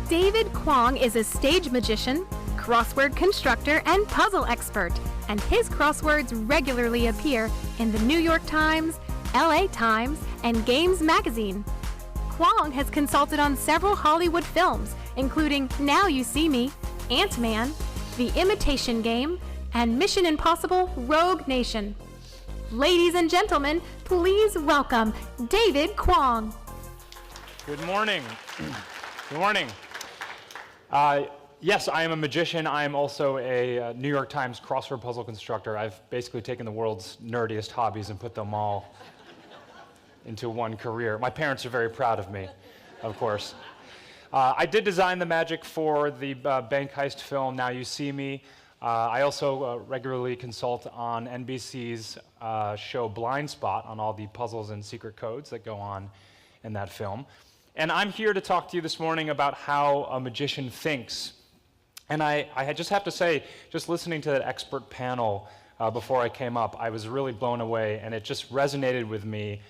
David Kwong is a stage magician, crossword constructor, and puzzle expert, and his crosswords regularly appear in the New York Times, LA Times, and Games magazine. Kwong has consulted on several Hollywood films, including Now You See Me, Ant-Man, The Imitation Game, and Mission Impossible: Rogue Nation. Ladies and gentlemen, please welcome David Kwong. Good morning. Good morning. Yes, I am a magician. I am also a New York Times crossword puzzle constructor. I've basically taken the world's nerdiest hobbies and put them all into one career. My parents are very proud of me, of course. I did design the magic for the bank heist film, Now You See Me. I also regularly consult on NBC's show Blind Spot on all the puzzles and secret codes that go on in that film. And I'm here to talk to you this morning about how a magician thinks. And I just have to say, just listening to that expert panel before I came up, I was really blown away, and it just resonated with me,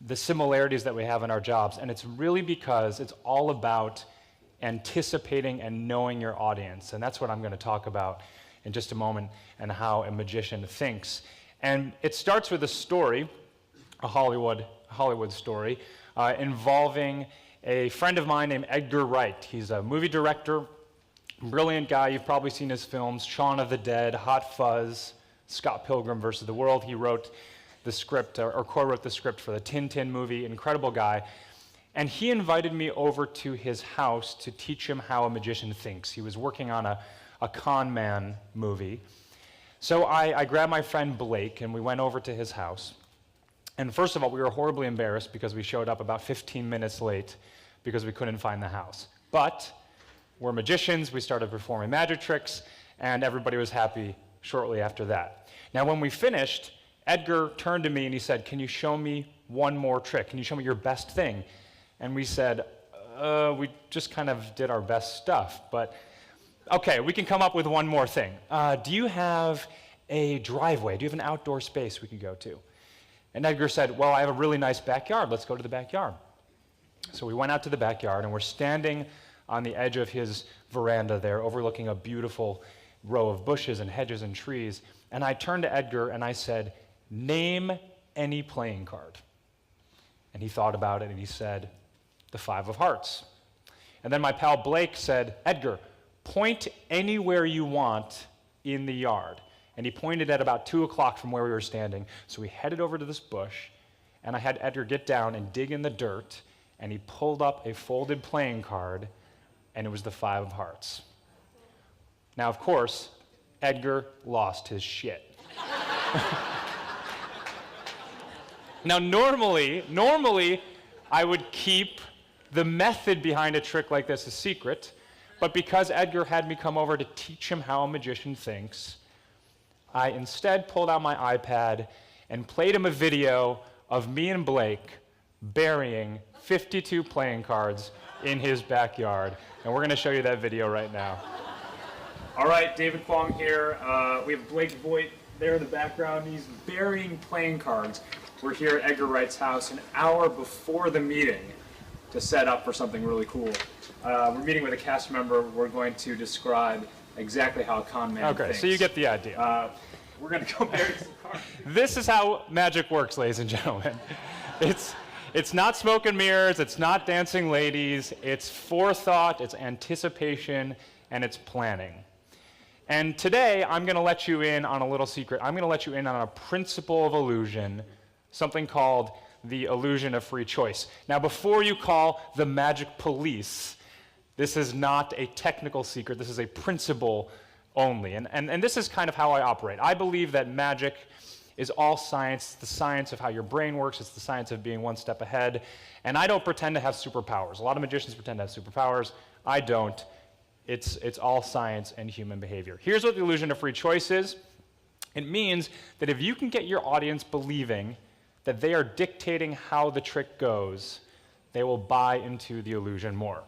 the similarities that we have in our jobs. And it's really because it's all about anticipating and knowing your audience. And that's what I'm going to talk about in just a moment, and how a magician thinks. And it starts with a story, a Hollywood story, involving a friend of mine named Edgar Wright. He's a movie director, brilliant guy. You've probably seen his films, Shaun of the Dead, Hot Fuzz, Scott Pilgrim vs. the World. He wrote the script, or co-wrote the script for the Tintin movie, incredible guy. And he invited me over to his house to teach him how a magician thinks. He was working on a con man movie. So I grabbed my friend Blake, and we went over to his house. And first of all, we were horribly embarrassed because we showed up about 15 minutes late because we couldn't find the house. But we're magicians, we started performing magic tricks, and everybody was happy shortly after that. Now, when we finished, Edgar turned to me and he said, "Can you show me one more trick? Can you show me your best thing?" And we said, we just kind of did our best stuff, but okay, we can come up with one more thing. Do you have a driveway? Do you have an outdoor space we can go to? And Edgar said, "Well, I have a really nice backyard. Let's go to the backyard." So we went out to the backyard, and we're standing on the edge of his veranda there, overlooking a beautiful row of bushes and hedges and trees. And I turned to Edgar and I said, "Name any playing card." And he thought about it and he said, "The 5 of hearts." And then my pal Blake said, "Edgar, point anywhere you want in the yard." And he pointed at about 2 o'clock from where we were standing. So we headed over to this bush, and I had Edgar get down and dig in the dirt, and he pulled up a folded playing card, and it was the 5 of hearts. Now, of course, Edgar lost his shit. Now, normally, I would keep the method behind a trick like this a secret, but because Edgar had me come over to teach him how a magician thinks, I instead pulled out my iPad and played him a video of me and Blake burying 52 playing cards in his backyard. And we're going to show you that video right now. All right, David Kwong here. We have Blake Voigt there in the background. He's burying playing cards. We're here at Edgar Wright's house an hour before the meeting to set up for something really cool. We're meeting with a cast member. We're going to describe exactly how a con man thinks. Okay, so you get the idea. We're going to go bury some cards. This is how magic works, ladies and gentlemen. It's not smoke and mirrors, it's not dancing ladies, it's forethought, it's anticipation, and it's planning. And today, I'm going to let you in on a little secret. I'm going to let you in on a principle of illusion, something called the illusion of free choice. Now, before you call the magic police, this is not a technical secret, this is a principle only. And this is kind of how I operate. I believe that magic is all science, the science of how your brain works, it's the science of being one step ahead. And I don't pretend to have superpowers. A lot of magicians pretend to have superpowers. I don't. It's all science and human behavior. Here's what the illusion of free choice is. It means that if you can get your audience believing that they are dictating how the trick goes, they will buy into the illusion more.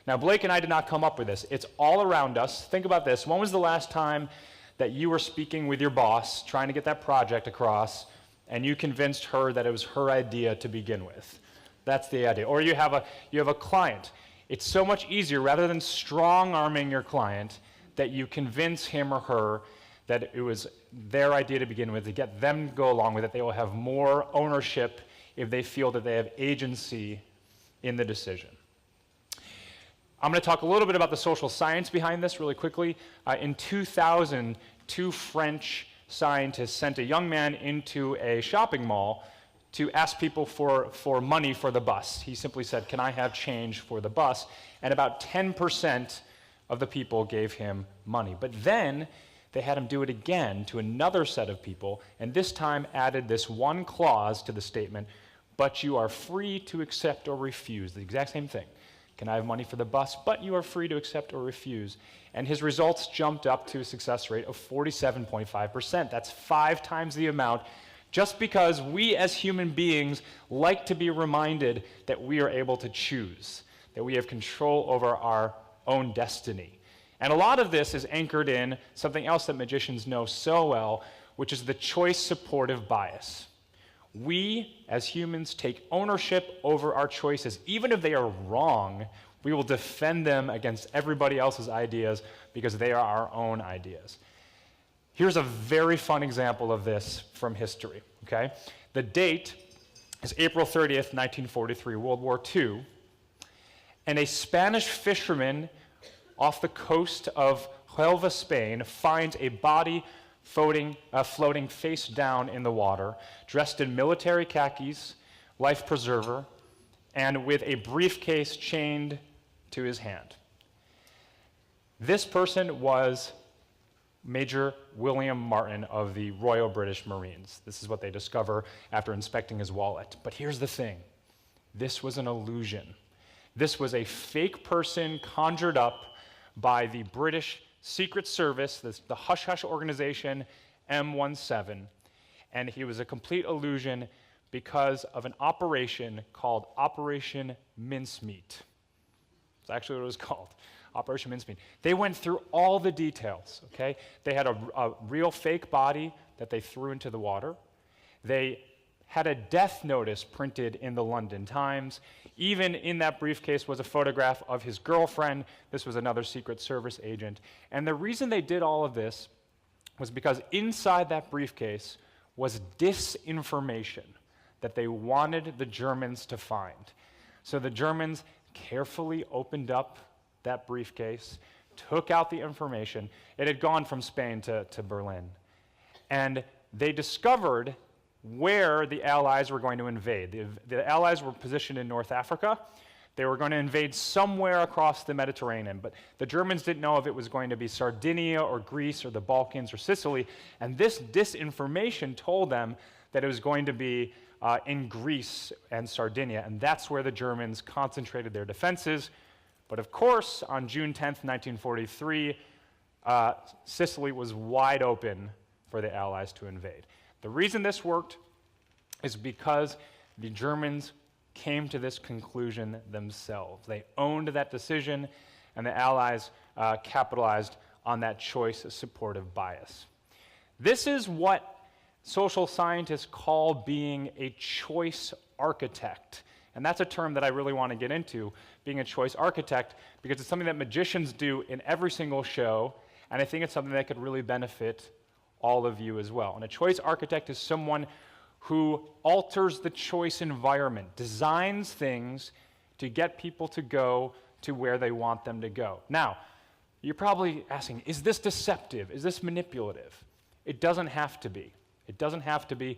Now, Blake and I did not come up with this. It's all around us. Think about this. When was the last time that you were speaking with your boss, trying to get that project across, and you convinced her that it was her idea to begin with? That's the idea. Or you have a client. It's so much easier, rather than strong-arming your client, that you convince him or her that it was their idea to begin with, to get them to go along with it. They will have more ownership if they feel that they have agency in the decision. I'm going to talk a little bit about the social science behind this really quickly. In 2000, two French scientists sent a young man into a shopping mall to ask people for money for the bus. He simply said, "Can I have change for the bus?" And about 10% of the people gave him money. But then they had him do it again to another set of people, and this time added this one clause to the statement, "But you are free to accept or refuse." The exact same thing. "Can I have money for the bus?" But you are free to accept or refuse. And his results jumped up to a success rate of 47.5%. That's 5 times the amount, just because we as human beings like to be reminded that we are able to choose, that we have control over our own destiny. And a lot of this is anchored in something else that magicians know so well, which is the choice supportive bias. We, as humans, take ownership over our choices. Even if they are wrong, we will defend them against everybody else's ideas because they are our own ideas. Here's a very fun example of this from history, okay? The date is April 30th, 1943, World War II, and a Spanish fisherman off the coast of Huelva, Spain, finds a body floating face down in the water, dressed in military khakis, life preserver, and with a briefcase chained to his hand. This person was Major William Martin of the Royal British Marines. This is what they discover after inspecting his wallet. But here's the thing. This was an illusion. This was a fake person conjured up by the British Secret Service, the hush-hush organization M17, and he was a complete illusion because of an operation called Operation Mincemeat. That's actually what it was called, Operation Mincemeat. They went through all the details, okay? They had a real fake body that they threw into the water. They had a death notice printed in the London Times. Even in that briefcase was a photograph of his girlfriend. This was another Secret Service agent. And the reason they did all of this was because inside that briefcase was disinformation that they wanted the Germans to find. So the Germans carefully opened up that briefcase, took out the information. It had gone from Spain to Berlin. And they discovered where the Allies were going to invade. The Allies were positioned in North Africa. They were going to invade somewhere across the Mediterranean, but the Germans didn't know if it was going to be Sardinia or Greece or the Balkans or Sicily, and this disinformation told them that it was going to be in Greece and Sardinia, and that's where the Germans concentrated their defenses. But of course, on June 10th, 1943, Sicily was wide open for the Allies to invade. The reason this worked is because the Germans came to this conclusion themselves. They owned that decision, and the Allies capitalized on that choice supportive bias. This is what social scientists call being a choice architect. And that's a term that I really want to get into, being a choice architect, because it's something that magicians do in every single show, and I think it's something that could really benefit all of you as well. And a choice architect is someone who alters the choice environment, designs things to get people to go to where they want them to go. Now, you're probably asking, is this deceptive? Is this manipulative? It doesn't have to be. It doesn't have to be.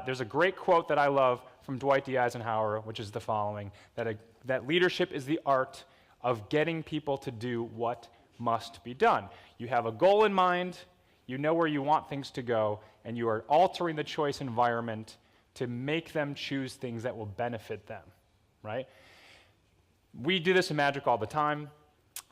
There's a great quote that I love from Dwight D. Eisenhower, which is the following, that leadership is the art of getting people to do what must be done. You have a goal in mind, you know where you want things to go, and you are altering the choice environment to make them choose things that will benefit them, right? We do this in Magic all the time.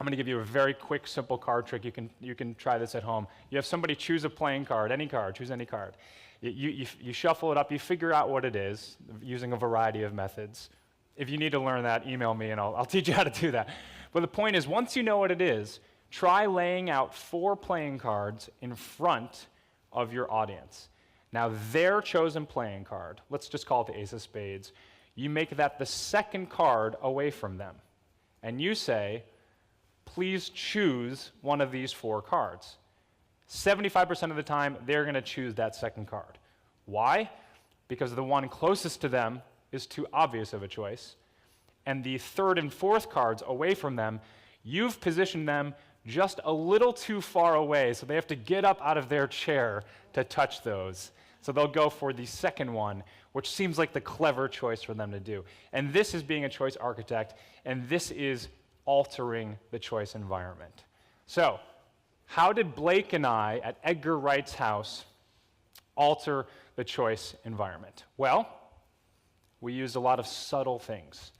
I'm going to give you a very quick, simple card trick. You can try this at home. You have somebody choose a playing card, any card, choose any card. You shuffle it up, you figure out what it is using a variety of methods. If you need to learn that, email me and I'll teach you how to do that. But the point is, once you know what it is, try laying out 4 playing cards in front of your audience. Now, their chosen playing card, let's just call it the Ace of Spades, you make that the second card away from them. and you say, please choose one of these 4 cards. 75% of the time, they're going to choose that second card. Why? Because the one closest to them is too obvious of a choice, and the 3rd and 4th cards away from them, you've positioned them just a little too far away, so they have to get up out of their chair to touch those. So they'll go for the second one, which seems like the clever choice for them to do. And this is being a choice architect, and this is altering the choice environment. So, how did Blake and I at Edgar Wright's house alter the choice environment? Well, we used a lot of subtle things.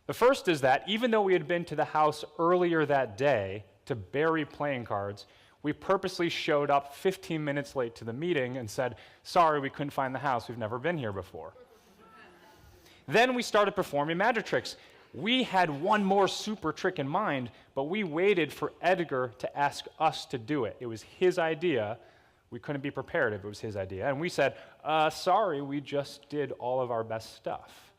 The first is that even though we had been to the house earlier that day to bury playing cards, we purposely showed up 15 minutes late to the meeting and said, sorry, we couldn't find the house, we've never been here before. Then we started performing magic tricks. We had one more super trick in mind, but we waited for Edgar to ask us to do it. It was his idea. We couldn't be prepared if it was his idea. And we said, sorry, we just did all of our best stuff.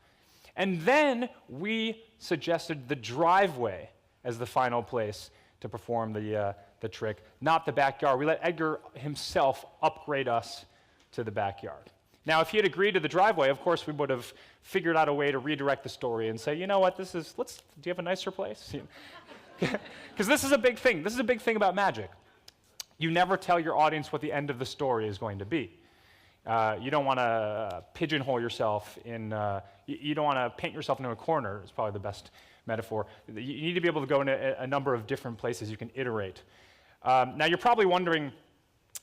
And then we suggested the driveway as the final place to perform the trick, not the backyard. We let Edgar himself upgrade us to the backyard. Now, if he had agreed to the driveway, of course, we would have figured out a way to redirect the story and say, you know what, do you have a nicer place? Because this is a big thing. This is a big thing about magic. You never tell your audience what the end of the story is going to be. You don't want to pigeonhole yourself in, you don't want to paint yourself into a corner, is probably the best metaphor. You need to be able to go in a number of different places you can iterate. Now, you're probably wondering,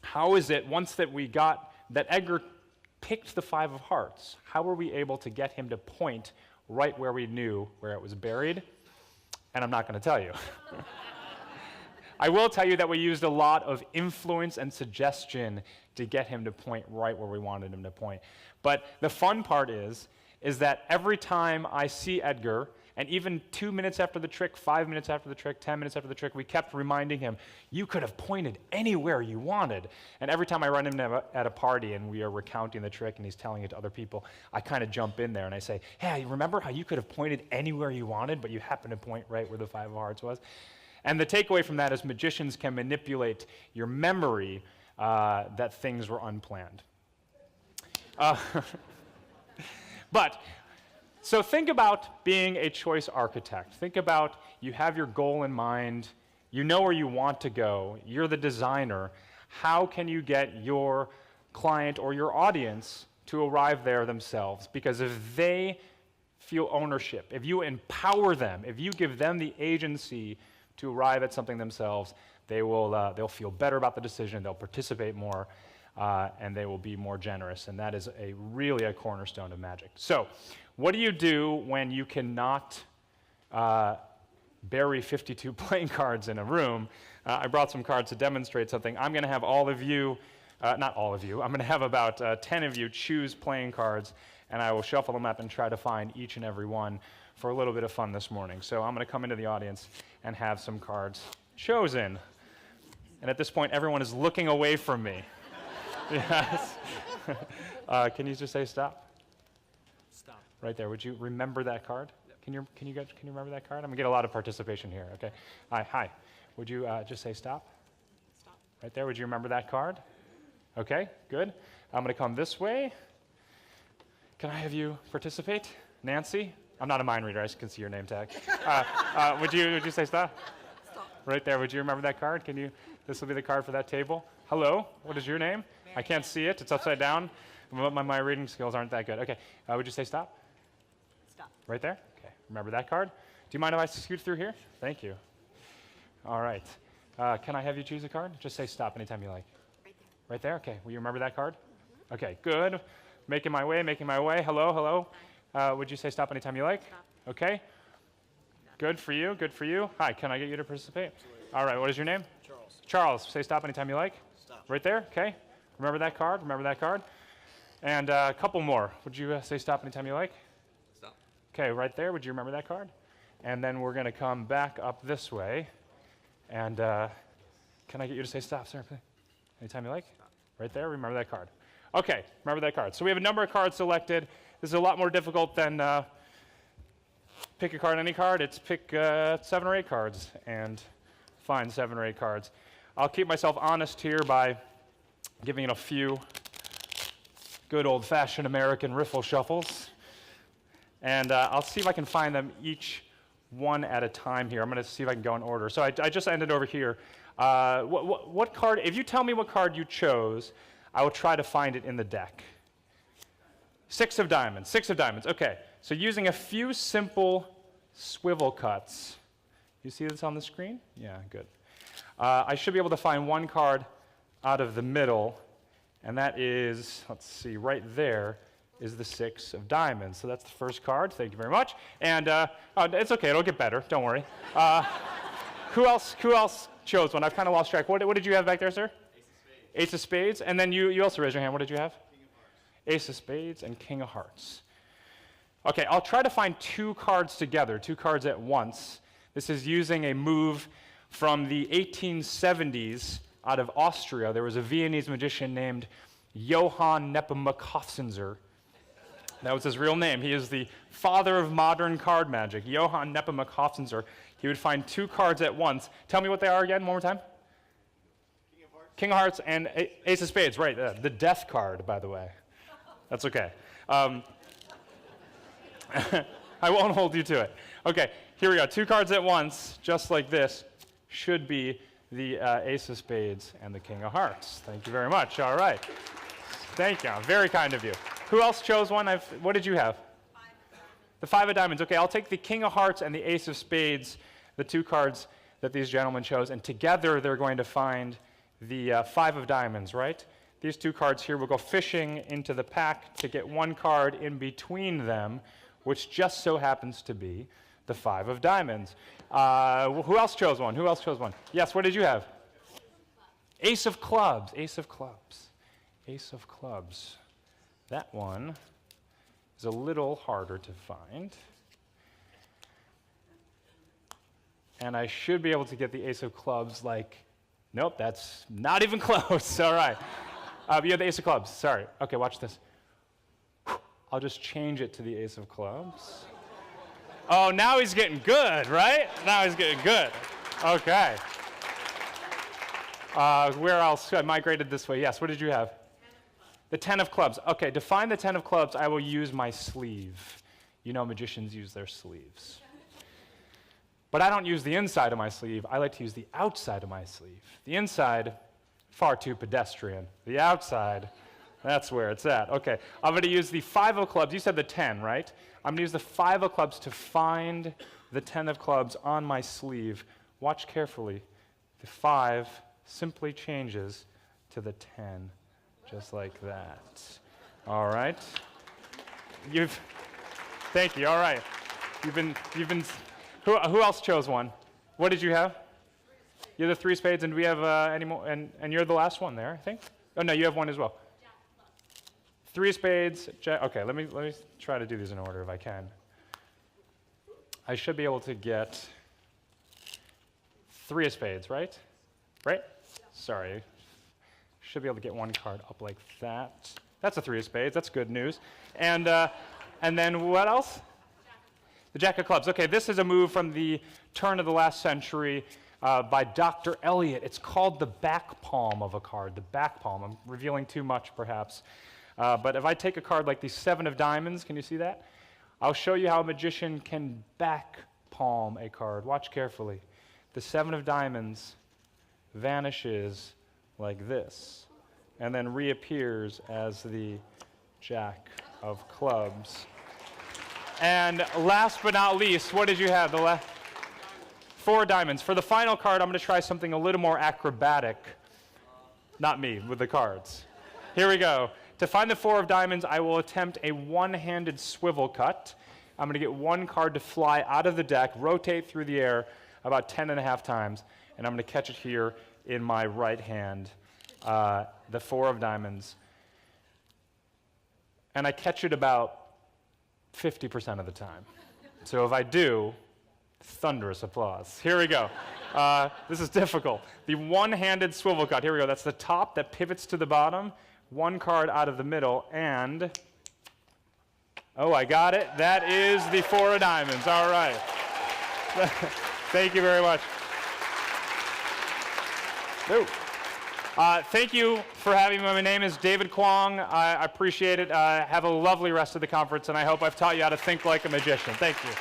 how is it, once that we got, that Edgar picked the 5 of hearts, how were we able to get him to point right where we knew where it was buried? And I'm not going to tell you. I will tell you that we used a lot of influence and suggestion to get him to point right where we wanted him to point. But the fun part is that every time I see Edgar, and even 2 minutes after the trick, 5 minutes after the trick, 10 minutes after the trick, we kept reminding him, you could have pointed anywhere you wanted. And every time I run into him at a party and we are recounting the trick and he's telling it to other people, I kind of jump in there and I say, hey, remember how you could have pointed anywhere you wanted, but you happened to point right where the 5 of hearts was? And the takeaway from that is magicians can manipulate your memory that things were unplanned. So think about being a choice architect. Think about you have your goal in mind, you know where you want to go, you're the designer. How can you get your client or your audience to arrive there themselves? Because if they feel ownership, if you empower them, if you give them the agency to arrive at something themselves, they'll feel better about the decision, they'll participate more, and they will be more generous. And that is really a cornerstone of magic. So, what do you do when you cannot bury 52 playing cards in a room? I brought some cards to demonstrate something. I'm going to have all of you, not all of you, I'm going to have about 10 of you choose playing cards, and I will shuffle them up and try to find each and every one for a little bit of fun this morning. So I'm going to come into the audience and have some cards chosen. And at this point, everyone is looking away from me. Yes. Can you just say stop? Stop. Right there. Would you remember that card? Yep. Can you remember that card? I'm gonna get a lot of participation here. Okay. Hi. Would you just say stop? Stop. Right there. Would you remember that card? Okay. Good. I'm gonna come this way. Can I have you participate, Nancy? I'm not a mind reader. I can see your name tag. Would you say stop? Stop. Right there. Would you remember that card? This will be the card for that table. Hello. What is your name? I can't see it. It's upside down. My reading skills aren't that good. Okay. Would you say stop? Stop. Right there? Okay. Remember that card? Do you mind if I scoot through here? Thank you. All right. Can I have you choose a card? Just say stop anytime you like. Right there. Right there? Okay. Will you remember that card? Okay. Good. Making my way. Hello. Would you say stop anytime you like? Stop. Okay. Good for you. Hi. Can I get you to participate? Absolutely. All right. What is your name? Charles. Charles. Say stop anytime you like. Stop. Right there? Okay. Remember that card? And a couple more. Would you say stop anytime you like? Stop. Okay, right there. Would you remember that card? And then we're going to come back up this way. And can I get you to say stop, sir? Anytime you like? Stop. Right there. Remember that card. Okay, remember that card. So we have a number of cards selected. This is a lot more difficult than pick a card, any card. It's pick 7 or 8 cards and find 7 or 8 cards. I'll keep myself honest here by giving it a few good old-fashioned American riffle shuffles. And I'll see if I can find them each one at a time here. I'm going to see if I can go in order. So I just ended over here. What card, if you tell me what card you chose, I will try to find it in the deck. 6 of diamonds, 6 of diamonds. Okay, so using a few simple swivel cuts. You see this on the screen? Yeah, good. I should be able to find one card out of the middle, and that is, let's see, right there is the 6 of diamonds. So that's the first card. Thank you very much. And it's okay, it'll get better. Don't worry. Who else chose one? I've kind of lost track. What did you have back there, sir? Ace of Spades. And then you also raised your hand. What did you have? King of Hearts. Ace of Spades and King of Hearts. Okay, I'll try to find 2 cards together, 2 cards at once. This is using a move from the 1870s out of Austria. There was a Viennese magician named Johann Nepomuk Hofzinser. That was his real name. He is the father of modern card magic, Johann Nepomuk Hofzinser. He would find 2 cards at once. Tell me what they are again, one more time. King of Hearts and Ace of Spades, right, the death card, by the way. That's okay. I won't hold you to it. Okay, here we go. 2 cards at once, just like this, should be the Ace of Spades and the King of Hearts. Thank you very much. All right. Thank you. Very kind of you. Who else chose one? What did you have? 5 of diamonds. The 5 of diamonds. Okay, I'll take the King of Hearts and the Ace of Spades, the 2 cards that these gentlemen chose, and together they're going to find the 5 of diamonds, right? These 2 cards here will go fishing into the pack to get one card in between them, which just so happens to be the 5 of diamonds. Who else chose one? Who else chose one? Yes, what did you have? Ace of clubs. Ace of clubs. Ace of clubs. That one is a little harder to find. And I should be able to get the Ace of clubs like, nope, that's not even close. All right. You have the Ace of clubs. Sorry. Okay, watch this. I'll just change it to the Ace of clubs. Oh, now he's getting good, right? Now he's getting good. Okay. Where else? I migrated this way. Yes, what did you have? 10 the 10 of clubs. Okay, to find the 10 of clubs, I will use my sleeve. You know magicians use their sleeves. But I don't use the inside of my sleeve. I like to use the outside of my sleeve. The inside, far too pedestrian. The outside, that's where it's at. Okay, I'm going to use the 5 of clubs. You said the 10, right? I'm going to use the 5 of clubs to find the 10 of clubs on my sleeve. Watch carefully. The 5 simply changes to the 10, just like that. All right? Thank you, all right. Who else chose one? What did you have? You're the 3 spades, and do we have any more? And you're the last one there, I think? Oh, no, you have one as well. 3 spades, okay, let me try to do these in order if I can. I should be able to get 3 of spades, right? Right? Sorry. Should be able to get one card up like that. That's a 3 of spades, that's good news. And then what else? The Jack of clubs. Okay, this is a move from the turn of the last century by Dr. Eliot. It's called the back palm of a card, the back palm. I'm revealing too much, perhaps. But if I take a card like the 7 of diamonds, can you see that? I'll show you how a magician can back palm a card. Watch carefully. The 7 of diamonds vanishes like this, and then reappears as the Jack of clubs. And last but not least, what did you have? The 4 diamonds. For the final card, I'm going to try something a little more acrobatic. Not me, with the cards. Here we go. To find the 4 of diamonds, I will attempt a one-handed swivel cut. I'm going to get one card to fly out of the deck, rotate through the air about 10.5 times, and I'm going to catch it here in my right hand, the 4 of diamonds. And I catch it about 50% of the time. So if I do, thunderous applause. Here we go. This is difficult. The one-handed swivel cut. Here we go. That's the top that pivots to the bottom. One card out of the middle, and Oh, I got it. That is the 4 of diamonds. All right. Thank you very much. Ooh. Thank you for having me. My name is David Kwong. I appreciate it. Have a lovely rest of the conference, and I hope I've taught you how to think like a magician. Thank you.